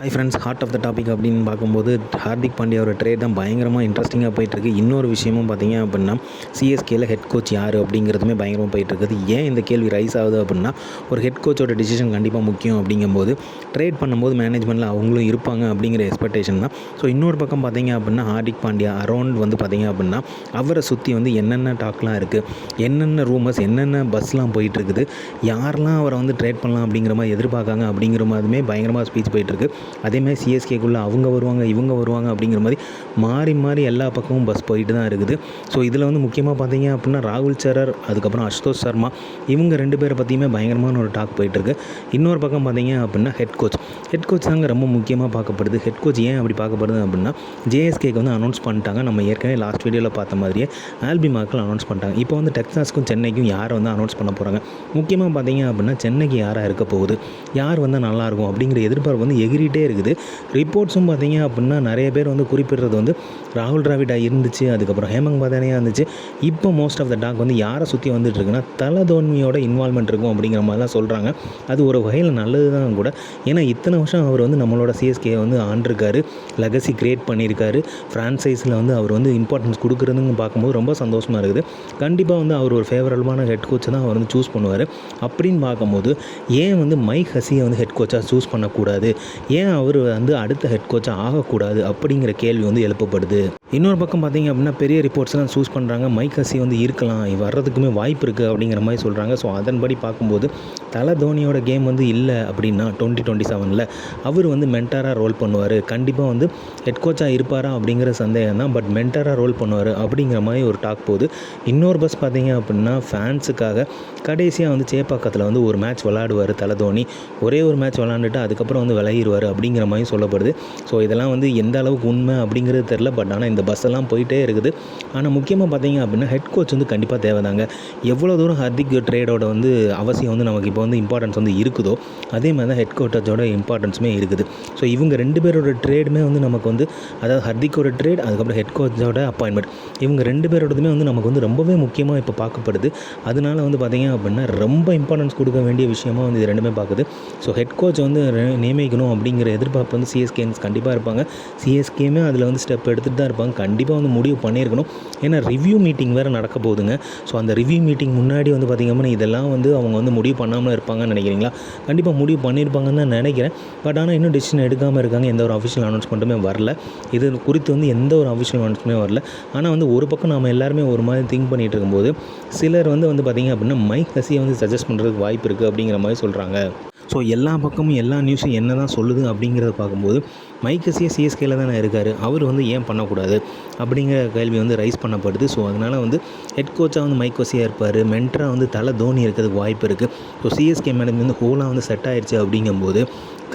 High friends, heart of the topic அப்படின்னு பார்க்கும்போது Hardik பாண்டியாவோட trade தான் பயங்கரமாக இன்ட்ரெஸ்டிங்காக போயிட்டுருக்கு. இன்னொரு விஷயமும் பார்த்தீங்க அப்படின்னா, சிஎஸ்கேல ஹெட் கோச் யார் அப்படிங்கிறதுமே பயங்கரமாக போயிட்டுருக்குது. ஏன் இந்த கேள்வி ரைஸ் ஆகுது அப்படின்னா, ஒரு ஹெட் கோச்சோட டிசிஷன் கண்டிப்பாக முக்கியம் அப்படிங்கும்போது ட்ரேட் பண்ணும்போது மேனேஜ்மெண்ட்டில் அவங்களும் இருப்பாங்க அப்படிங்கிற எக்ஸ்பெக்டேஷன் தான். ஸோ இன்னொரு பக்கம் பார்த்தீங்க அப்படின்னா, ஹார்திக் பாண்டியா அரௌண்ட் வந்து பார்த்தீங்க அப்படின்னா, அவரை சுற்றி வந்து என்னென்ன டாக்லாம் இருக்குது, என்னென்ன ரூமர்ஸ், என்னென்ன பஸ்லாம் போயிட்டுருக்குது, யாரெல்லாம் அவரை வந்து ட்ரேட் பண்ணலாம் அப்படிங்கிற மாதிரி எதிர்பார்க்காங்க அப்படிங்கிற மாதிரியுமே பயங்கரமாக ஸ்பீச் போயிட்டுருக்கு. அதேமாதிரி சிஎஸ்கேக்குள்ளே அவங்க வருவாங்க, இவங்க வருவாங்க அப்படிங்கிற மாதிரி மாறி மாறி எல்லா பக்கமும் பஸ் போயிட்டு தான் இருக்குது. ஸோ இதில் வந்து முக்கியமாக பார்த்தீங்க அப்படின்னா, ராகுல் சரர், அதுக்கப்புறம் அசுதோஷ் சர்மா, இவங்க 2 பேரை பற்றியுமே பயங்கரமான ஒரு டாக் போயிட்டுருக்கு. இன்னொரு பக்கம் பார்த்தீங்க அப்படின்னா ஹெட் கோச் தாங்க ரொம்ப முக்கியமாக பார்க்கப்படுது. ஹெட் கோச் ஏன் அப்படி பார்க்கப்படுது அப்படின்னா, ஜேஎஸ்கேக்கு வந்து அனௌன்ஸ் பண்ணிட்டாங்க. நம்ம ஏற்கனவே லாஸ்ட் வீடியோவில் பார்த்த மாதிரியே ஆல்பி மார்க்கில் அனௌன்ஸ் பண்ணிட்டாங்க. இப்போ வந்து டெக்சாஸ்க்கும் சென்னைக்கும் யாரை வந்து அனௌன்ஸ் பண்ண போகிறாங்க, முக்கியமாக பார்த்தீங்க அப்படின்னா சென்னைக்கு யாராக இருக்க போகுது, யார் வந்தால் நல்லாயிருக்கும் அப்படிங்கிற எதிர்பார்ப்பு வந்து எகிரிட்டே இருக்குது. ரிப்போர்ட்ஸும் பார்த்தீங்க அப்படின்னா நிறைய பேர் வந்து குறிப்பிடுறது வந்து ராகுல் டிராவிடா இருந்துச்சு, அதுக்கப்புறம் ஹேமந்த் பதானியா இருந்துச்சு. இப்போ மோஸ்ட் ஆஃப் த டாக் வந்து யாரை சுற்றி வந்துட்டு இருக்குன்னா, தல தோனியோட இன்வால்மெண்ட் இருக்கும் அப்படிங்கிற மாதிரிலாம் சொல்கிறாங்க. அது ஒரு வகையில் நல்லது தான் கூட. ஏன்னா இத்தனை வருஷம் அவர் வந்து நம்மளோட சிஎஸ்கே வந்து ஆண்டிருக்காரு, லெகசி கிரியேட் பண்ணியிருக்காரு. ஃப்ரான்சைஸில் வந்து அவர் வந்து இம்பார்ட்டன்ஸ் கொடுக்குறதுன்னு பார்க்கும்போது ரொம்ப சந்தோஷமாக இருக்குது. கண்டிப்பாக வந்து அவர் ஒரு ஃபேவரபிளான ஹெட் கோச்சை தான் அவர் வந்து சூஸ் பண்ணுவார். அப்படின்னு பார்க்கும்போது ஏன் வந்து மைக் ஹசியை வந்து ஹெட் கோச்சாக சூஸ் பண்ணக்கூடாது, ஏன் அவர் வந்து அடுத்த ஹெட் கோச்சாக ஆகக்கூடாது அப்படிங்கிற கேள்வி வந்து எழுப்பப்படுது. இன்னொரு பக்கம் பார்த்தீங்க அப்படின்னா, பெரிய ரிப்போர்ட்ஸ்லாம் சூஸ் பண்ணுறாங்க, மைக் ஹசி வந்து இருக்கலாம், வர்றதுக்குமே வாய்ப்பு இருக்குது அப்படிங்கிற மாதிரி சொல்கிறாங்க. ஸோ அதன்படி பார்க்கும்போது தலை தோனியோட கேம் வந்து இல்லை அப்படின்னா 2027 அவர் வந்து மென்டாராக ரோல் பண்ணுவார். கண்டிப்பாக வந்து ஹெட் கோச்சாக இருப்பாரா அப்படிங்கிற சந்தேகம் தான். பட் மென்டாராக ரோல் பண்ணுவார் அப்படிங்கிற மாதிரி ஒரு டாக் போகுது. இன்னொரு பஸ் பார்த்தீங்க அப்படின்னா, ஃபேன்ஸுக்காக கடைசியாக வந்து சேப்பாக்கத்தில் வந்து ஒரு மேட்ச் விளையாடுவார் தலை தோனி. ஒரே ஒரு மேட்ச் விளாண்டுட்டு அதுக்கப்புறம் வந்து விளையிடுவார் அப்படிங்கிற மாதிரி சொல்லப்படுது. ஸோ இதெல்லாம் வந்து எந்த அளவுக்கு உண்மை அப்படிங்கிறது தெரில. பட் ஆனால் இந்த பஸ் எல்லாம் போயிட்டே இருக்குது. ஆனால் முக்கியமாக பார்த்தீங்க அப்படின்னா ஹெட் கோச் வந்து கண்டிப்பாக தேவைதாங்க. எவ்வளோ தூரம் ஹார்திக் ட்ரேடோட வந்து அவசியம் வந்து நமக்கு இப்போ வந்து இம்பார்ட்டன்ஸ் வந்து இருக்குதோ, அதே மாதிரி தான் ஹெட் கோச்சோட இம்பார்ட்டன்ஸுமே இருக்குது. ஸோ இவங்க 2 பேரோட ட்ரேடுமே வந்து நமக்கு வந்து, அதாவது ஹார்திக்கோட ட்ரேட், அதுக்கப்புறம் ஹெட் கோச்சோட அப்பாயின்மெண்ட், இவங்க 2 பேரோடதுமே வந்து நமக்கு வந்து ரொம்பவே முக்கியமாக இப்போ பார்க்கப்படுது. அதனால வந்து பார்த்தீங்க அப்படின்னா ரொம்ப இம்பார்ட்டன்ஸ் கொடுக்க வேண்டிய விஷயமாக வந்து இது 2மே பார்க்குது. ஸோ ஹெட் கோச் வந்து நியமிக்கணும் அப்படிங்கிற எதிர்பார்ப்பு வந்து சிஎஸ்கேன்ஸ் கண்டிப்பாக இருப்பாங்க. சிஎஸ்கேமே அதில் வந்து ஸ்டெப் எடுத்துகிட்டு தான் இருப்பாங்க. கண்டிப்பாக வந்து முடிவு பண்ணியிருக்கணும். ஏன்னா ரிவ்யூ மீட்டிங் வேறு நடக்க போகுதுங்க. ஸோ அந்த ரிவ்யூ மீட்டிங் முன்னாடி வந்து பார்த்திங்கன்னா இதெல்லாம் வந்து அவங்க வந்து முடிவு பண்ணாமல் இருப்பாங்கன்னு நினைக்கிறீங்களா? கண்டிப்பாக முடிவு பண்ணியிருப்பாங்கன்னு தான் நினைக்கிறேன். பட் ஆனால் இன்னும் டிசிஷன் எடுக்காமல் இருக்காங்க. எந்த ஒரு அஃபிஷியல் அனௌன்ஸ்மெண்ட்டுமே வரல. இது குறித்து வந்து எந்த ஒரு அஃபிஷியல் அனௌன்ஸ்மெண்ட்டுமே வரல. ஆனால் வந்து ஒரு பக்கம் நம்ம எல்லாருமே ஒரு மாதிரி திங்க் பண்ணிகிட்டு இருக்கும்போது, சிலர் வந்து பார்த்திங்க அப்படின்னா மைக் ஹசியை வந்து சஜஸ்ட் பண்ணுறதுக்கு வாய்ப்பு இருக்குது அப்படிங்கிற மாதிரி சொல்கிறாங்க. ஸோ எல்லா பக்கமும் எல்லா நியூஸும் என்ன தான் சொல்லுது அப்படிங்கிறத பார்க்கும்போது, மைக் ஹசியே சிஎஸ்கேல தானே இருக்கார், அவர் வந்து ஏன் பண்ணக்கூடாது அப்படிங்கிற கேள்வி வந்து ரைஸ் பண்ணப்படுது. ஸோ அதனால் வந்து ஹெட் கோச்சாக வந்து மைக் ஹசியாக இருப்பார், மென்டராக வந்து தலை தோனி இருக்கிறதுக்கு வாய்ப்பு இருக்குது. ஸோ சிஎஸ்கே மேனேஜ்மெண்ட் வந்து ஹோலாக வந்து செட் ஆயிடுச்சு அப்படிங்கும்போது,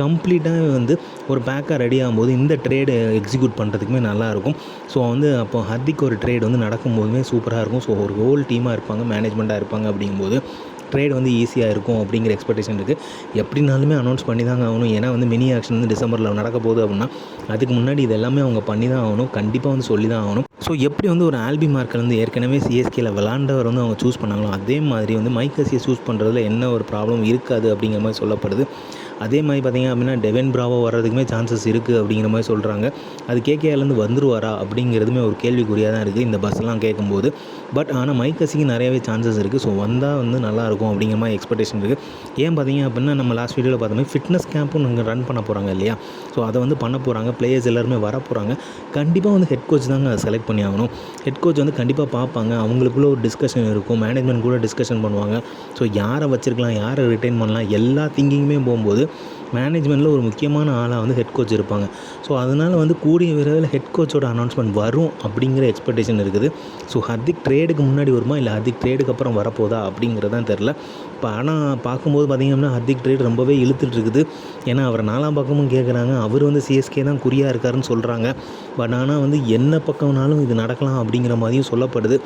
கம்ப்ளீட்டாக வந்து ஒரு பேக்காக ரெடி ஆகும்போது இந்த ட்ரேடு எக்ஸிக்யூட் பண்ணுறதுக்குமே நல்லாயிருக்கும். ஸோ வந்து அப்போ ஹார்திக் ஒரு ட்ரேட் வந்து நடக்கும்போதுமே சூப்பராக இருக்கும். ஸோ ஒரு ஹோல் டீமாக இருப்பாங்க, மேனேஜ்மெண்ட்டாக இருப்பாங்க அப்படிங்கும்போது ட்ரேட் வந்து ஈஸியாக இருக்கும் அப்படிங்கிற எக்ஸ்பெக்டேஷன் இருக்குது. எப்படினாலுமே அனௌன்ஸ் பண்ணி தாங்க ஆகணும். ஏன்னா வந்து மினி ஆக்ஷன் வந்து டிசம்பரில் நடக்க போகுது அப்படின்னா, அதுக்கு முன்னாடி இது எல்லாமே அவங்க பண்ணி தான் ஆகணும். கண்டிப்பாக வந்து சொல்லி தான் ஆகணும். ஸோ எப்படி வந்து ஒரு ஆல்பி மார்க்கர் வந்து ஏற்கனவே சிஎஸ்கேல விளாண்டவர் வந்து அவங்க சூஸ் பண்ணாங்களோ, அதே மாதிரி வந்து மைக் ஹசியை சூஸ் பண்ணுறதுல என்ன ஒரு ப்ராப்ளம் இருக்காது அப்படிங்கிற மாதிரி சொல்லப்படுது. அதே மாதிரி பார்த்திங்க அப்படின்னா டெவன் பிராவோ வர்றதுக்குமே சான்சஸ் இருக்குது அப்படிங்கிற மாதிரி சொல்கிறாங்க. அது கேகேஆர்லேருந்து வந்துருவாரா அப்படிங்கிறதுமே ஒரு கேள்விக்குறியாக தான் இருக்குது இந்த பஸ்ஸெல்லாம் கேட்கும்போது. பட் ஆனால் மைக் ஹசிக்கு நிறையவே சான்சஸ் இருக்குது. ஸோ வந்தால் வந்து நல்லாயிருக்கும் அப்படிங்கிற மாதிரி எக்ஸ்பெக்டேஷன் இருக்குது. ஏன் பார்த்திங்க அப்படின்னா, நம்ம லாஸ்ட் வீடியோவில் பார்த்த மாதிரி ஃபிட்னஸ் கேம்ப்பும் நாங்கள் ரன் பண்ண போகிறாங்க இல்லையா? ஸோ அதை வந்து பண்ண போகிறாங்க. பிளேயர்ஸ் எல்லாருமே வர போகிறாங்க. கண்டிப்பாக வந்து ஹெட் கோச் தாங்க அதை செலக்ட் பண்ணி ஆகணும். ஹெட் கோச் வந்து கண்டிப்பாக பார்ப்பாங்க. அவங்களுக்குள்ள ஒரு டிஸ்கஷன் இருக்கும், மேனேஜ்மெண்ட் கூட டிஸ்கஷன் பண்ணுவாங்க. ஸோ யாரை வச்சுருக்கலாம், யாரை ரிட்டைன் பண்ணலாம், எல்லா திங்கிங்குமே போகும்போது மேனேஜ்மெண்ட்டில் ஒரு முக்கியமான ஆளாக வந்து ஹெட் கோச் இருப்பாங்க. ஸோ அதனால் வந்து கூடிய விரைவில் ஹெட் கோச்சோட அனௌன்ஸ்மெண்ட் வரும் அப்படிங்கிற எக்ஸ்பெக்டேஷன் இருக்குது. ஸோ ஹார்திக் ட்ரேடுக்கு முன்னாடி வருமா, இல்லை ஹார்திக் ட்ரேடுக்கு அப்புறம் வரப்போதா அப்படிங்கிறது தான் தெரில. இப்போ ஆனால் பார்க்கும்போது பார்த்திங்கன்னா ஹார்திக் ட்ரேட் ரொம்பவே இழுத்துட்ருக்குது. ஏன்னா அவர் 4ஆம் பக்கமும் கேட்குறாங்க. அவர் வந்து சிஎஸ்கே தான் குறியாக இருக்காருன்னு சொல்கிறாங்க. பட் ஆனால் வந்து என்ன பக்கம்னாலும் இது நடக்கலாம் அப்படிங்கிற மாதிரியும் சொல்லப்படுது.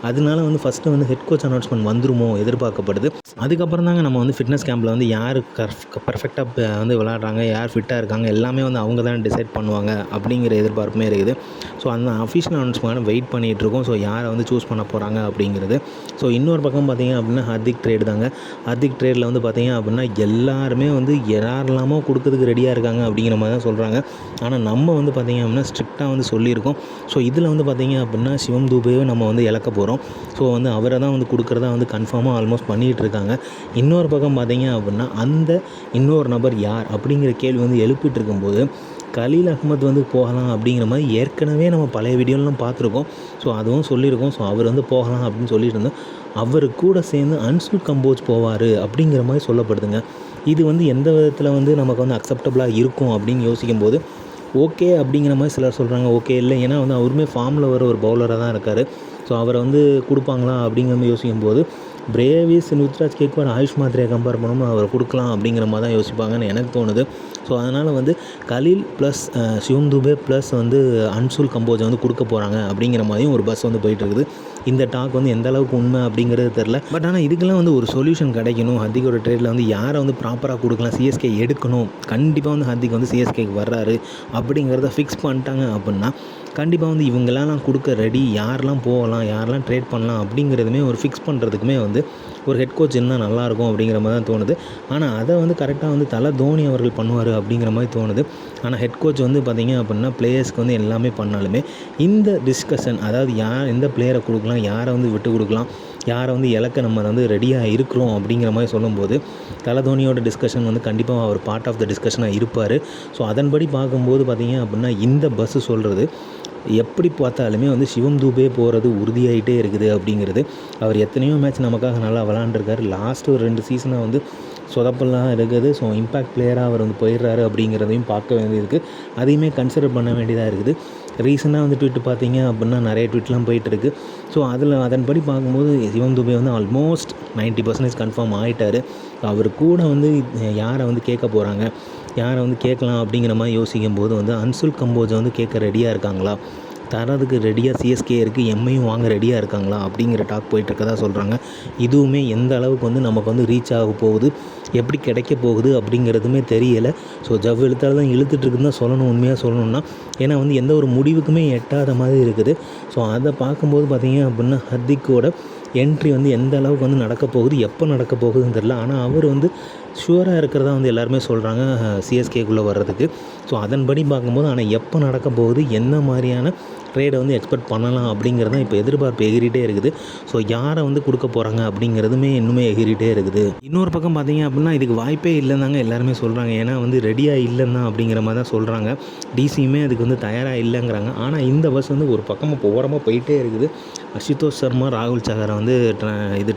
அதனால வந்து ஃபஸ்ட்டு வந்து ஹெட் கோச் அனௌன்ஸ்மெண்ட் வந்துருமோ எதிர்பார்க்கப்படுது. அதுக்கப்புறம் தாங்க நம்ம வந்து ஃபிட்னஸ் கேம்பில் வந்து யார் பர்ஃபெக்டாக வந்து விளையாடுறாங்க, யார் ஃபிட்டாக இருக்காங்க, எல்லாமே வந்து அவங்க தான் டிசைட் பண்ணுவாங்க அப்படிங்கிற எதிர்பார்ப்புமே இருக்குது. ஸோ அந்த அஃபிஷியல் அனௌன்ஸ்மெண்ட் வெயிட் பண்ணிகிட்ருக்கோம். ஸோ யாரை வந்து சூஸ் பண்ண போகிறாங்க அப்படிங்கிறது. ஸோ இன்னொரு பக்கம் பார்த்திங்க அப்படின்னா ஹார்திக் ட்ரேடு தாங்க. ஹர்திக் ட்ரேடில் வந்து பார்த்தீங்க அப்படின்னா எல்லாருமே வந்து யாரெல்லாமோ கொடுக்கறதுக்கு ரெடியாக இருக்காங்க அப்படிங்கிற மாதிரி தான் சொல்கிறாங்க. ஆனால் நம்ம வந்து பார்த்தீங்க அப்படின்னா ஸ்ட்ரிக்டாக வந்து சொல்லியிருக்கோம். ஸோ இதில் வந்து பார்த்தீங்க அப்படின்னா சிவம் துபேவை நம்ம வந்து இழக்க போகிறோம். ஸோ வந்து அவரை தான் வந்து கொடுக்குறதா வந்து கன்ஃபார்மாக ஆல்மோஸ்ட் பண்ணிகிட்டு இருக்காங்க. இன்னொரு பக்கம் பார்த்தீங்க அப்படின்னா அந்த இன்னொரு நபர் யார் அப்படிங்கிற கேள்வி வந்து எழுப்பிட்டு இருக்கும்போது கலீல் அஹ்மத் வந்து போகலாம் அப்படிங்கிற மாதிரி ஏற்கனவே நம்ம பழைய வீடியோலாம் பார்த்துருக்கோம். ஸோ அதுவும் சொல்லியிருக்கோம். ஸோ அவர் வந்து போகலாம் அப்படின்னு சொல்லிட்டு இருந்தோம். அவர் கூட சேர்ந்து அன்சுல் கம்போஸ் போவார் அப்படிங்கிற மாதிரி சொல்லப்படுதுங்க. இது வந்து எந்த விதத்தில் வந்து நமக்கு வந்து அக்செப்டபுளாக இருக்கும் அப்படின்னு யோசிக்கும்போது ஓகே அப்படிங்கிற மாதிரி சிலர் சொல்கிறாங்க. ஓகே இல்லை, ஏன்னா வந்து அவருமே ஃபார்மில் வர ஒரு பவுலராக தான் இருக்கார். ஸோ அவரை வந்து கொடுப்பாங்களா அப்படிங்கிற மாதிரி யோசிக்கும்போது பிரேவிஸ், ருத்ராஜ் கேக்வாட், ஆயுஷ் மாத்ரேயை கம்பேர் பண்ணும்போது அவரை கொடுக்கலாம் அப்படிங்கிற மாதிரி தான் யோசிப்பாங்கன்னு எனக்கு தோணுது. ஸோ அதனால் வந்து கலீல் ப்ளஸ் சிவம் துபே ப்ளஸ் வந்து அன்சுல் கம்போஜை வந்து கொடுக்க போகிறாங்க அப்படிங்கிற மாதிரியும் ஒரு பஸ் வந்து போயிட்டுருக்குது. இந்த டாக் வந்து எந்த அளவுக்கு உண்மை அப்படிங்கிறது தெரில. பட் ஆனால் இதுக்கெல்லாம் வந்து ஒரு சொல்யூஷன் கிடைக்கணும். ஹர்திக்கோட ட்ரேடில் வந்து யாரை வந்து ப்ராப்பராக கொடுக்கலாம், சிஎஸ்கே எடுக்கணும், கண்டிப்பாக வந்து ஹர்திக் வந்து சிஎஸ்கேக்கு வர்றாரு அப்படிங்கிறத ஃபிக்ஸ் பண்ணிட்டாங்க அப்படின்னா கண்டிப்பாக வந்து இவங்களெல்லாம் கொடுக்க ரெடி, யாரெல்லாம் போகலாம், யாரெல்லாம் ட்ரேட் பண்ணலாம் அப்படிங்கிறதுமே ஒரு ஃபிக்ஸ் பண்ணுறதுக்குமே வந்து ஒரு ஹெட் கோச் இருந்தால் நல்லாயிருக்கும் அப்படிங்கிற மாதிரி தான் தோணுது. ஆனால் அதை வந்து கரெக்டாக வந்து தலை தோனி அவர்கள் பண்ணுவார் அப்படிங்கிற மாதிரி தோணுது. ஆனால் ஹெட் கோச் வந்து பார்த்திங்க அப்படின்னா பிளேயர்ஸ்க்கு வந்து எல்லாமே பண்ணாலுமே இந்த டிஸ்கஷன், அதாவது யார் எந்த பிளேயரை கொடுக்கலாம், யாரை வந்து விட்டு கொடுக்கலாம், யாரை வந்து இலக்க நம்ம வந்து ரெடியாக இருக்கிறோம் அப்படிங்கிற மாதிரி சொல்லும்போது தலை தோனியோட டிஸ்கஷன் வந்து கண்டிப்பாக அவர் பார்ட் ஆஃப் த டிஸ்கஷனாக இருப்பார். ஸோ அதன்படி பார்க்கும்போது பார்த்திங்க அப்படின்னா இந்த பஸ்ஸு சொல்கிறது எப்படி பார்த்தாலுமே வந்து சிவம் துபே போகிறது உறுதியாகிட்டே இருக்குது அப்படிங்கிறது. அவர் எத்தனையோ மேட்ச் நமக்காக நல்லா விளாண்டுருக்காரு. லாஸ்ட்டு ஒரு 2 சீசனாக வந்து சொதப்பெல்லாம் இருக்குது. ஸோ இம்பேக்ட் பிளேயராக அவர் வந்து போயிடுறாரு அப்படிங்கிறதையும் பார்க்க வேண்டியது, அதையுமே கன்சிடர் பண்ண வேண்டியதாக இருக்குது. ரீசெண்டாக வந்து ட்வீட் பார்த்தீங்க அப்படின்னா நிறைய ட்வீட்லாம் போயிட்டுருக்கு. ஸோ அதன்படி பார்க்கும்போது சிவம் துபே வந்து ஆல்மோஸ்ட் 90% கன்ஃபார்ம் ஆகிட்டார். அவர் கூட வந்து யாரை வந்து கேட்க போகிறாங்க, யாரை வந்து கேட்கலாம் அப்படிங்கிற மாதிரி யோசிக்கும்போது வந்து அன்சுல் கம்போஜை வந்து கேட்க ரெடியாக இருக்காங்களா, தரதுக்கு ரெடியாக சிஎஸ்கே இருக்குது, எம்ஐயும் வாங்க ரெடியாக இருக்காங்களா அப்படிங்கிற டாக் போயிட்டுருக்கதா சொல்கிறாங்க. இதுவுமே எந்த அளவுக்கு வந்து நமக்கு வந்து ரீச் ஆக போகுது, எப்படி கிடைக்க போகுது அப்படிங்கிறதுமே தெரியலை. ஸோ ஜவ் இழுத்தால் தான் இழுத்துட்ருக்குன்னு தான் சொல்லணும், உண்மையாக சொல்லணும்னா. ஏன்னா வந்து எந்த ஒரு முடிவுக்குமே எட்டாத மாதிரி இருக்குது. ஸோ அதை பார்க்கும்போது பார்த்திங்க அப்படின்னா ஹர்திக்கோட என்ட்ரி வந்து எந்த அளவுக்கு வந்து நடக்க போகுது, எப்போ நடக்க போகுதுன்னு தெரில. ஆனால் அவர் வந்து ஷுவராக இருக்கிறதா வந்து எல்லாருமே சொல்கிறாங்க சிஎஸ்கேக்குள்ளே வர்றதுக்கு. ஸோ அதன்படி பார்க்கும்போது ஆனால் எப்போ நடக்க போகுது, என்ன மாதிரியான ட்ரேடை வந்து எக்ஸ்பெக்ட் பண்ணலாம் அப்படிங்கிறது தான் இப்போ எதிர்பார்ப்பு எகிரிட்டே இருக்குது. ஸோ யாரை வந்து கொடுக்க போகிறாங்க அப்படிங்கிறதுமே இன்னுமே எகிரிட்டே இருக்குது. இன்னொரு பக்கம் பார்த்திங்க அப்படின்னா இதுக்கு வாய்ப்பே இல்லைன்னாங்க எல்லாருமே சொல்கிறாங்க. ஏன்னா வந்து ரெடியாக இல்லைன்னா அப்படிங்கிற மாதிரி தான் சொல்கிறாங்க. டிசியுமே அதுக்கு வந்து தயாராக இல்லைங்கிறாங்க. ஆனால் இந்த பஸ் வந்து ஒரு பக்கமாக ஓரமாக போயிட்டே இருக்குது. அசுதோஷ் சர்மா, ராகுல் சஹரை வந்து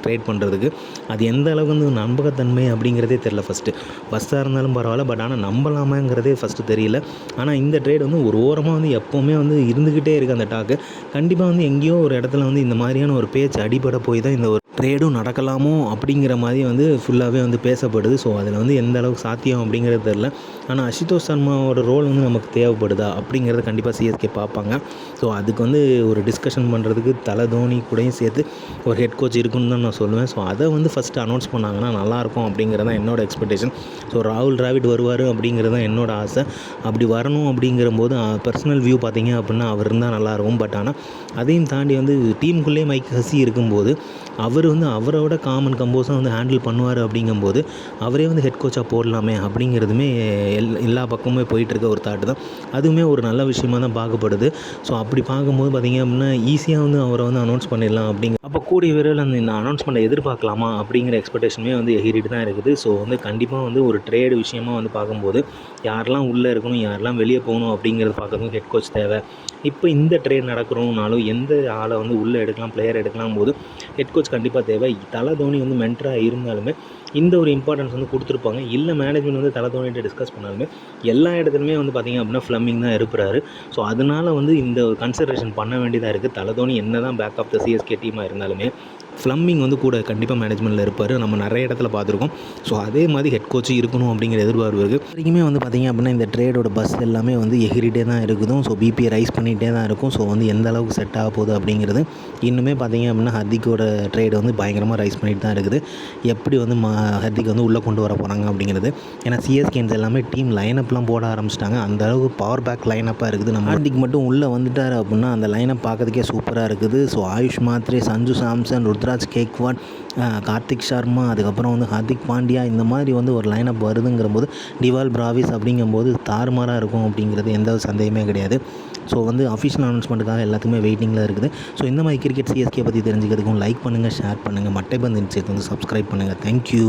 ட்ரேட் பண்ணுறதுக்கு அது எந்த அளவுக்கு வந்து நம்பகத்தன்மை அப்படிங்கிறதே தெரில. ஃபஸ்ட்டு பஸ்ஸாக இருந்தாலும் பரவாயில்ல, பட் ஆனால் நம்பலாமாங்கிறதே ஃபஸ்ட்டு தெரியல. ஆனால் இந்த ட்ரேட் வந்து ஒரு ஓரமாக வந்து எப்போவுமே வந்து இருந்துக்கிட்டே இருக்குது அந்த டாக்கு. கண்டிப்பாக வந்து எங்கேயோ ஒரு இடத்துல வந்து இந்த மாதிரியான ஒரு பேச்சு அடிபட போய் தான் இந்த ஒரு ட்ரேடும் நடக்கலாமோ அப்படிங்கிற மாதிரி வந்து ஃபுல்லாகவே வந்து பேசப்படுது. ஸோ அதில் வந்து எந்த அளவுக்கு சாத்தியம் அப்படிங்கிறது தெரில. ஆனால் அசுதோஷ் சர்மாவோட ரோல் வந்து நமக்கு தேவைப்படுதா அப்படிங்கிறத கண்டிப்பாக சிஎஸ்கே பார்ப்பாங்க. ஸோ அதுக்கு வந்து ஒரு டிஸ்கஷன் பண்ணுறதுக்கு தலை தோனி கூடயும் சேர்த்து ஒரு ஹெட் கோச் இருக்குன்னு தான் நான் சொல்லுவேன். ஸோ அதை வந்து ஃபஸ்ட்டு அனௌன்ஸ் பண்ணாங்கன்னா நல்லாயிருக்கும் அப்படிங்கிறது தான் என்னோடய எக்ஸ்பெக்டேஷன். ஸோ ராகுல் டிராவிட் வருவார் அப்படிங்கிறது தான் என்னோடய ஆசை. அப்படி வரணும் அப்படிங்கிறபோது பர்சனல் வியூ பார்த்திங்க அப்படின்னா அவர் இருந்தால் நல்லாயிருக்கும். பட் ஆனால் அதையும் தாண்டி வந்து டீமுக்குள்ளேயே மைக் ஹசி இருக்கும்போது அவர் வந்து அவரோட காமன் கம்போஸாக வந்து ஹேண்டில் பண்ணுவார் அப்படிங்கும்போது அவரே வந்து ஹெட் கோச்சாக போடலாமே அப்படிங்கிறதுமே எல்லா பக்கமுமே போயிட்டுருக்க ஒரு தாட்டு தான். அதுவுமே ஒரு நல்ல விஷயமாக தான் பார்க்கப்படுது. ஸோ அப்படி பார்க்கும்போது பார்த்திங்க அப்படின்னா ஈஸியாக வந்து அவரை வந்து அனௌன்ஸ் பண்ணிடலாம் அப்போ கூடிய விரைவில் இந்த அனௌன்ஸ்மெண்ட்டை எதிர்பார்க்கலாமா அப்படிங்கிற எக்ஸ்பெக்டேஷனுமே வந்து எகிரிட்டு தான் இருக்குது. ஸோ வந்து கண்டிப்பாக வந்து ஒரு ட்ரேடு விஷயமாக வந்து பார்க்கும்போது யாரெல்லாம் உள்ளே இருக்கணும், யாரெல்லாம் வெளியே போகணும் அப்படிங்கிறத பார்க்கறதுக்கு ஹெட் கோச் தேவை. இப்போ இந்த ட்ரேட் நடக்கிறோம்னாலும் எந்த ஆளை வந்து உள்ளே எடுக்கலாம், பிளேயர் எடுக்கலாம் போது ஹெட் கோச் கண்டிப்பாக தேவை. தலை தோனி வந்து மென்டராக இருந்தாலுமே இந்த ஒரு இம்பார்ட்டன்ஸ் வந்து கொடுத்துருப்பாங்க. இல்லை மேனேஜ்மெண்ட் வந்து தலை தோனிகிட்ட டிஸ்கஸ் பண்ணாலுமே எல்லா இடத்துலையுமே வந்து பார்த்திங்க அப்படின்னா ஃப்ளமிங் தான் இருப்பார். ஸோ அதனால் வந்து இந்த ஒரு கன்சிடரேஷன் பண்ண வேண்டியதாக இருக்குது. தலை தோனி என்ன தான் பேக் ஆஃப் த சிஎஸ்கே டீமாக இருந்தாலுமே ஃப்ளம்மிங் வந்து கூட கண்டிப்பாக மேனேஜ்மெண்ட்டில் இருப்பார். நம்ம நிறைய இடத்துல பார்த்துருக்கோம். ஸோ அதே மாதிரி ஹெட் கோச்சு இருக்கணும் அப்படிங்கிற எதிர்பார்ப்பு இருக்குது. வரைக்குமே வந்து பார்த்திங்க அப்படின்னா இந்த ட்ரேடோட பஸ் எல்லாமே வந்து எகிரிட்டே தான் இருக்குதும். ஸோ பிபிஐ ரைஸ் பண்ணிகிட்டே தான் இருக்கும். ஸோ வந்து எந்த அளவுக்கு செட் ஆக போகுது அப்படிங்கிறது இன்னுமே பார்த்திங்க அப்படின்னா ஹர்திக்கோட ட்ரேடு வந்து பயங்கரமாக ரைஸ் பண்ணிட்டு தான் இருக்குது. எப்படி வந்து ஹர்திக் வந்து உள்ளே கொண்டு வர போகிறாங்க அப்படிங்கிறது. ஏன்னா சிஎஸ்கேன்ஸ் எல்லாமே டீம் லைனப்லாம் போட ஆரம்பிச்சிட்டாங்க. அந்த அளவுக்கு பவர் பேக் லைனப்பாக இருக்குது. நம்ம ஹர்திக் மட்டும் உள்ளே வந்துட்டார் அப்படின்னா அந்த லைனப் பார்க்கறதுக்கே சூப்பராக இருக்குது. ஸோ ஆயுஷ் மாத்ரே, சஞ்சு சாம்சன், ருத்ராஜ் கேக்வாட், கார்த்திக் சர்மா, அதுக்கப்புறம் வந்து ஹார்திக் பாண்டியா, இந்த மாதிரி வந்து ஒரு லைனப் வருதுங்கிறபோது டிவால் பிராவிஸ் அப்படிங்கும்போது தாறுமாறாக இருக்கும் அப்படிங்கிறது எந்த ஒரு சந்தேகமே கிடையாது. ஸோ வந்து அஃபிஷியல் அனௌன்ஸ்மெண்ட்டுக்காக எல்லாத்துக்குமே வெயிட்டிங்கில் இருக்குது. ஸோ இந்த மாதிரி கிரிக்கெட் சிஎஸ்கே பற்றி தெரிஞ்சுக்கிறதுக்கும் லைக் பண்ணுங்கள், ஷேர் பண்ணுங்கள், மட்டைப்பந்து இன்சைட் வந்து சப்ஸ்கிரைப் பண்ணுங்கள். தேங்க்யூ.